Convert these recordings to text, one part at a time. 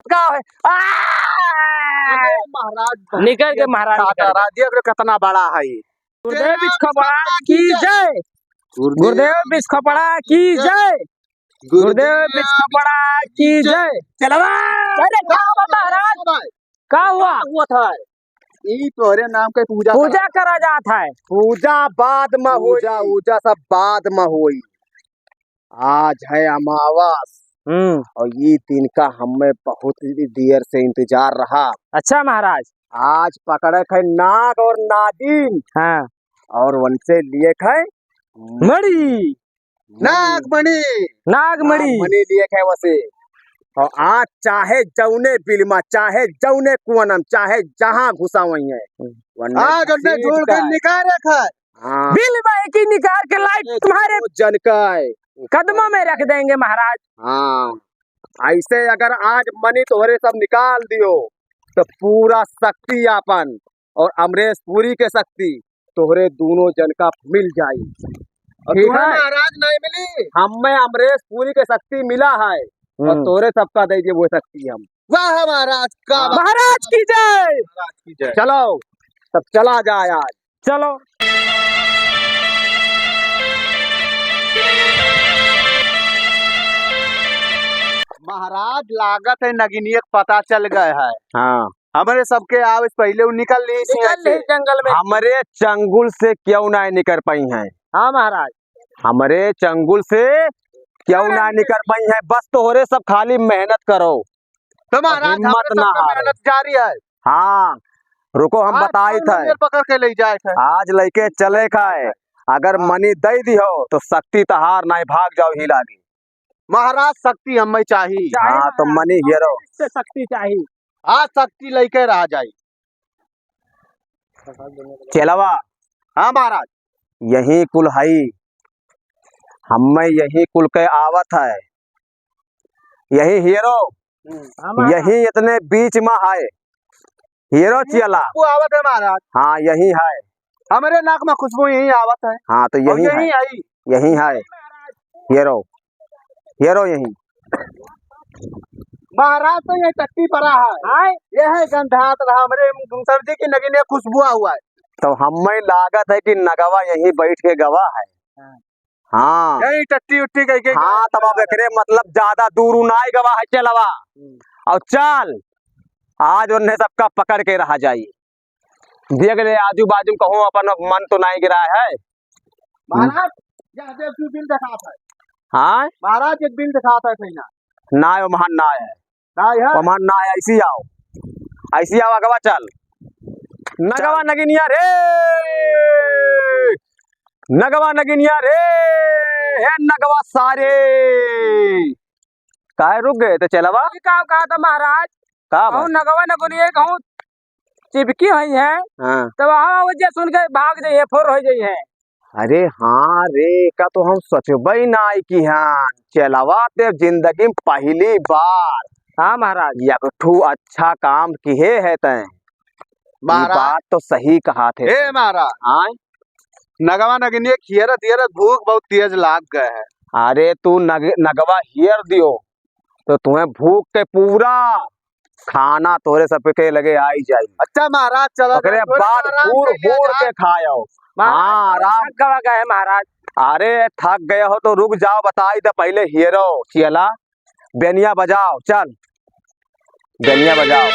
का है महाराज निकल के महाराज राज्य कितना बड़ा है। गुरुदेव बिस्खपड़ा की जय, गुरुदेव बिस्खपड़ा की जय, गुरुदेव बिस्खपड़ा की जय। चलवा अरे क्या महाराज क्या हुआ था तोहरे नाम के पूजा करा जाता है। पूजा बाद में होई, पूजा सब बाद में होई। आज है अमावस और ये दिन का हमें बहुत देर से इंतजार रहा। अच्छा महाराज आज पकड़े थे नाग और नागिन। हाँ और उनसे लिए थे मणि, नागमणि, नागमणि लिए थे वैसे। और आज चाहे जौने बिल में, चाहे जौने कुआनम, चाहे जहाँ घुसा वही है आज उन्हें ढूंढ के निकाल रखा। हाँ बिल में की निकाल के लाइट तुम्हारे जनकाय कदमों में रख देंगे महाराज। हाँ ऐसे अगर आज मणि तोहरे सब निकाल दियो तो पूरा शक्ति आपन और अमरेश पुरी के शक्ति तोहरे दोनों जन का मिल जाई। ठीक है महाराज नहीं मिली, हमें अमरेश पुरी के शक्ति मिला है और तोहरे सबका दे दिए वो शक्ति हम। वाह महाराज का महाराज की जय, महाराज की जय। चलो सब चला जाए आज, चलो। महाराज लागत है नगिनियत पता चल गए है। हाँ हमारे सबके आवे पहले वो निकल ली जंगल में। हमारे चंगुल से क्यों ना निकल पाई हैं। हाँ महाराज हमारे चंगुल से क्यों ना निकल पाई हैं। बस तोहरे सब खाली मेहनत करो तो महाराज हिम्मत ना हारो। मेहनत जारी है। हाँ रुको हम बताई थे पकड़ के ले जाए थे। आज लेके चले खाए अगर मनी दे दी हो तो शक्ति तहार नहीं भाग जाओ ही लागी। महाराज शक्ति हमें चाहिए। हाँ तो मनी हीरो शक्ति चाहिए। आज शक्ति लेके रह जाई। चलवा हाँ महाराज यही कुल हई, हमें यही कुल के आवत है। यही हीरो यही इतने बीच में है हीरो चला आवत है महाराज। हाँ यही है हमारे नाक में खुशबू यही आवत है। हाँ तो यही है हीरो, हीरो यही महाराज। तो ये टट्टी पड़ा है ये है गंधात रहा हमारे सरदी की नगीने खुशबू हुआ है। तो हमें लागत है कि नगवा यही बैठ के गवा है। हाँ यही टट्टी उट्टी कह। हाँ तब अब एकरे मतलब ज्यादा दूर नाई गवा है। चलवा और चल आज उन्हें सबका पकड़ के रहा जाइए। देख ले आजू बाजू कहूँ अपन मन तो नहीं गिरा है। महाराज बिल दिखाता है। हाँ महाराज एक बिल दिखाता है कहीं ना है महान ना है महान ना है। ऐसी आओ अगवा चल नगवा नगिनिया रे, नगवा नगिनिया रे है नगवा सारे काहे रुक गए। तो चलवा कहा था महाराज का नगवा नगुनिया कहूँ चिपकी हुई है। हाँ। तो वहाँ वजह सुन के भाग जाइए फोर हो जाइए। अरे हाँ रे का तो हम सोचबई नाई की हाँ चलवा ते जिंदगी में पहली बार। हाँ महाराज यकठू अच्छा काम किए है तय बात तो सही कहा थे महाराज। हाँ नगवा नगनी खियरत भूख बहुत तेज लाग गए है। अरे तू नगवा हियर दियो तो तुम्हें भूख के पूरा खाना तोरे सब के लगे आई जाए। अच्छा महाराज चलो बाद भूर के खाओ। हाँ आराम गए महाराज। अरे थक गए हो तो रुक जाओ बताई तो पहले हीरो चला बेनिया बजाओ। चल बेनिया बजाओ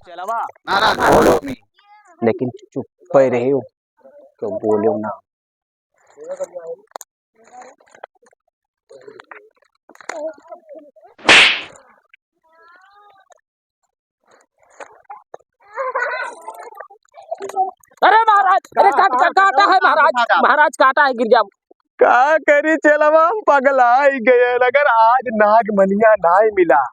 चलवा बोलो लेकिन चुप पे रहे हो तो बोलो ना। अरे महाराज अरे काटा है महाराज, महाराज काटा है गिर जाओ। का करी चलवा पगला ही गए। अगर आज नागमनिया नहीं मिला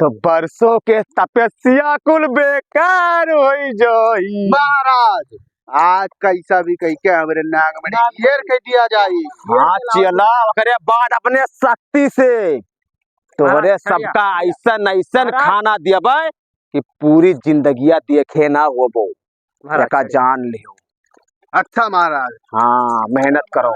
तो बरसों के तपस्या कुल बेकार हो जाई। महाराज आज कैसा भी कह के हमारे नागमणि घेर के दिया जाई। हाँ चला अरे बाद अपने शक्ति से तोहरे सबका ऐसा ऐसा खाना दिया कि पूरी जिंदगिया देखे ना हो वो का जान लियो। अच्छा महाराज हाँ मेहनत करो।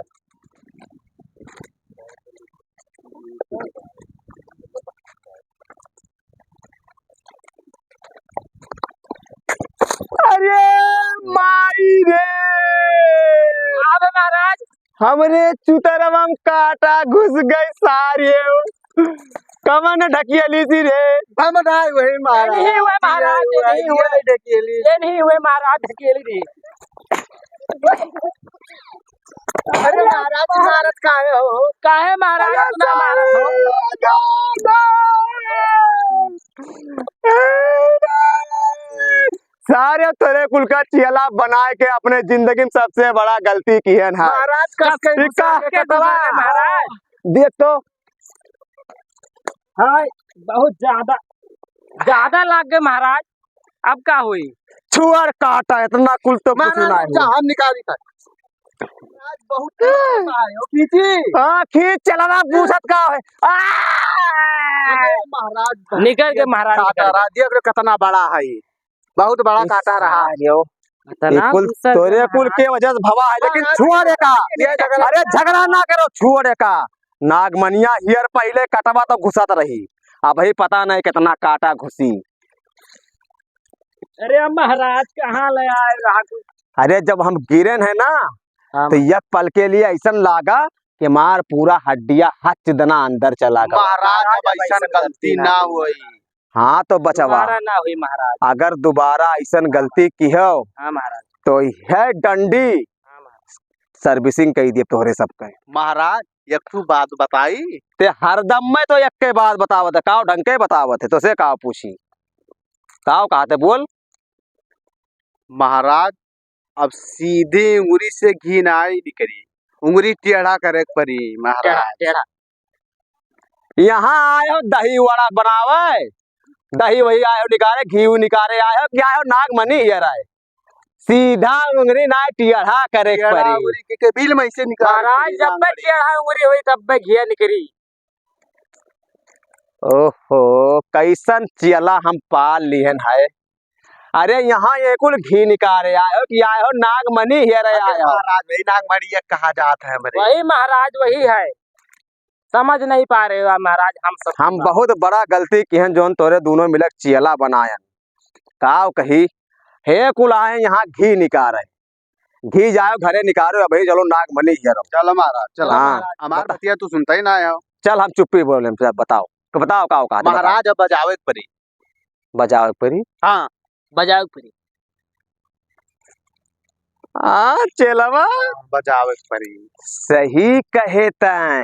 हमरे चुतरवा में काटा घुस गई सारे कमन ढकियली सी रे हम नहीं वही महाराज नहीं हुए महाराज, ये नहीं हुए ढकियली ये नहीं हुए महाराज ढकेली रे। अरे महाराज महाराज काहे हो काहे महाराज अपना महाराज हो? सारे तेरे कुल का चेला बनाए के अपने जिंदगी में सबसे बड़ा गलती की है ना महाराज के दबाए महाराज। देख तो हाँ बहुत ज्यादा लाग गए महाराज, अब का हुई? छुअर काटा इतना कुल तो कुछ नहीं हम निकाली था बहुत हाँ खींच चलाना पूछत का है महाराज निकल के महाराज कितना बड़ा है बहुत बड़ा काटा रहा है कुल तोरे कुल के वजह से भवा है लेकिन छुअरे का अरे झगड़ा ना करो छुअरे का नागमनिया हियर पहले कटवा तो घुसत रही अब ही पता नहीं कितना काटा घुसी। अरे अब महाराज कहाँ ले आए रहा कुछ? अरे जब हम गिरे है ना तो एक पल के लिए ऐसा लागा कि मार पूरा हड्डिया हच दना अंदर चला गया। महाराज ऐसा गलती ना हुई। हाँ तो बचवा ना हुई महाराज। अगर दोबारा ऐसा गलती की हो हाँ महाराज तो यह डंडी सर्विसिंग कही दिए तोहरे सबके। महाराज एक बात बताई ते हरदम में तो एक के बाद बतावत है काव ढंग के बतावत है तो से काव पूछी काव कहते बोल। महाराज अब सीधे उंगली से घी ना निकली उंगली टेढ़ा करे पड़ी महाराज। यहाँ आए हो दही वड़ा बनावे दही वही आए हो निकाले घी निकाले आए हो क्या हो नागमनी हियर आए सीधा उंगली ना टेढ़ा करे पड़ी के बिल में से निकाल महाराज जब मैं टेढ़ा उंगली हुई तब मैं घिया निकली। ओहो कैसन चेला हम पाल लिहन है। अरे यहाँ ये कुल घी निकाले आए हो कि आए हो नागमनी हियर आए हो। महाराज वही नागमणी कहा जाता है हमारे वही महाराज वही है, समझ नहीं पा रहे हो महाराज। हम बहुत बड़ा गलती की हैं जोन तोरे दोनों मिलक चेला बनायन काव कही हे कुल आए यहाँ घी निकाले घी जाओ घरे निकालो अभी चलो नागमनी हियर। चलो महाराज चलो हाँ हमारा बतिया तू सुनता ही ना है। चल हम चुप्पी बोले बताओ बताओ काव कहा महाराज अब बजावे परी बजाओ परी। हाँ बजाओ परी चेलवा बजावे परी सही कहे तैं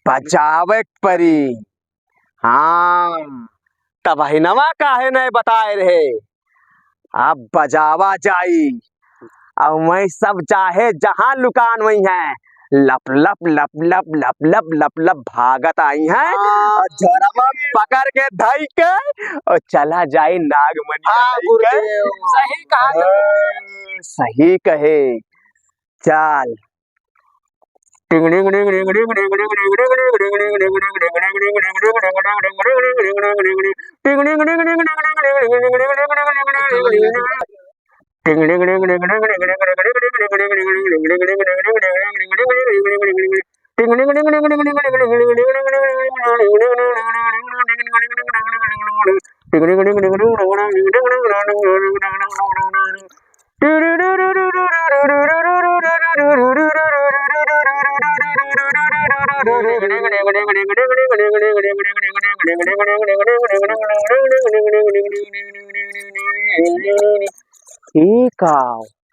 बजावे परी। हाँ तब हिनवा काहे नहीं बताए रहे अब बजावा जाई अब मैं सब चाहे जहां लुकान वही है लप लप लप लप लप लप लप लप भागत आई है और झोरवा पकड़ के धई के और चला जाए नागमनी। सही कहा सही कहे चाल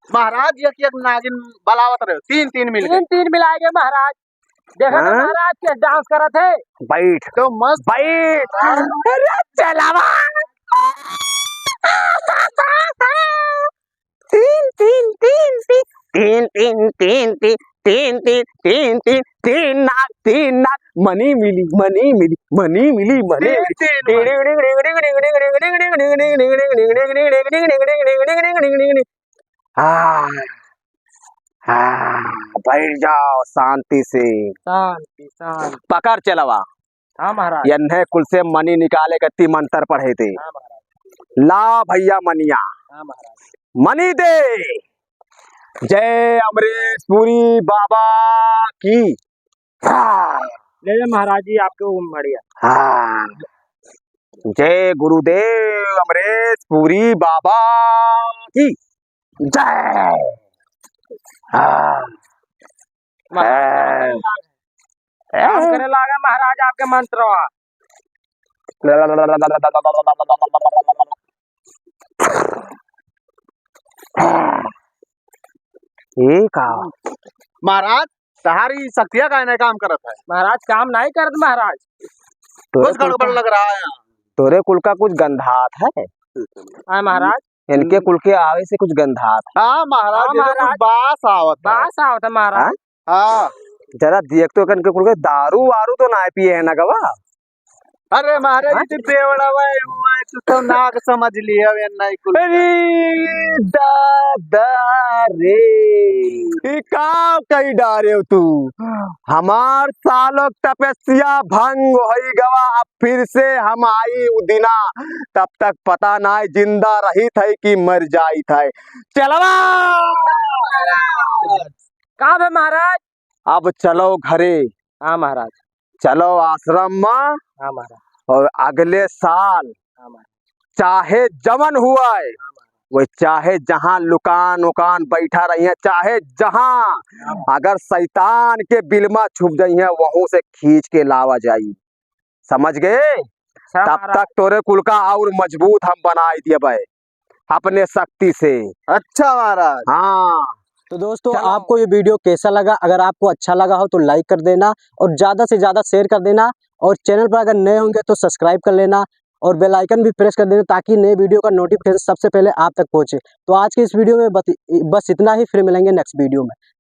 महाराज एक नागिन बलावत रहे तीन तीन मिल तीन मिलाएंगे महाराज। देखो ना महाराज के डांस कर रहे थे। बैठ तो मस्त बैठ अरे चलावा तीन तीन तीन तीन तीन तीन तीन तीन तीन तीन तीन तीन नाग मनी मिली मनी मिली मनी मिली मनी बैठ जाओ शांति से शांति शांति। पकड़ चलवा। हाँ महाराज। यन्हे कुल से मनी निकाले गति मंत्र पढ़े थे। हाँ महाराज। ला भैया मनिया। हाँ महाराज। मनी दे जय अमरीश पुरी बाबा की। ले ले महाराज जी आपके ओम बढ़िया। हाँ जय गुरुदेव अमरीश पुरी बाबा की जय। हाँ काम करे लागा महाराज आपके मंत्र। महाराज सहारी शक्तियाँ का काम करत है। महाराज काम नहीं करत महाराज। कुछ गड़बड़ लग रहा है यहाँ। तोरे कुल का कुछ गंधात है। हाँ महाराज। इनके कुल के आवे से कुछ गंधात। हाँ महाराज, हाँ, जैसे महाराज। कुछ बास आवत है। बास आवत है महाराज। हाँ जरा देख तो इनके कुल के दारू वारू तो ना पिए है ना गवा। अरे महाराज जी बेवड़ा हुआ तू तो नाक समझ लिया वे नहीं कुल। अरे दादा रे, ई का कही डारे हो तू। हमार सालों तपस्या भंग होई गवा, अब फिर से हम आई उदिना, तब तक पता ना जिंदा रही थे कि मर जाई थे। चलवा कहाँ है महाराज? अब चलो घरे। हाँ महाराज। चलो आश्रम में। हाँ महाराज। और अगले साल हाँ महाराज। चाहे जवन हुआ है वो, चाहे जहां लुकान उकान बैठा रही है, चाहे जहां, अगर शैतान के बिलमा छुप गई है वहां से खींच के लावा जाई। समझ गए? तब तक तोरे कुल का और मजबूत हम बनाई दिए भाई अपने शक्ति से। अच्छा महाराज। हाँ तो दोस्तों आपको ये वीडियो कैसा लगा? अगर आपको अच्छा लगा हो तो लाइक कर देना और ज़्यादा से ज़्यादा शेयर कर देना, और चैनल पर अगर नए होंगे तो सब्सक्राइब कर लेना और बेल आइकन भी प्रेस कर देना ताकि नए वीडियो का नोटिफिकेशन सबसे पहले आप तक पहुंचे। तो आज की इस वीडियो में बस इतना ही, फिर मिलेंगे नेक्स्ट वीडियो में।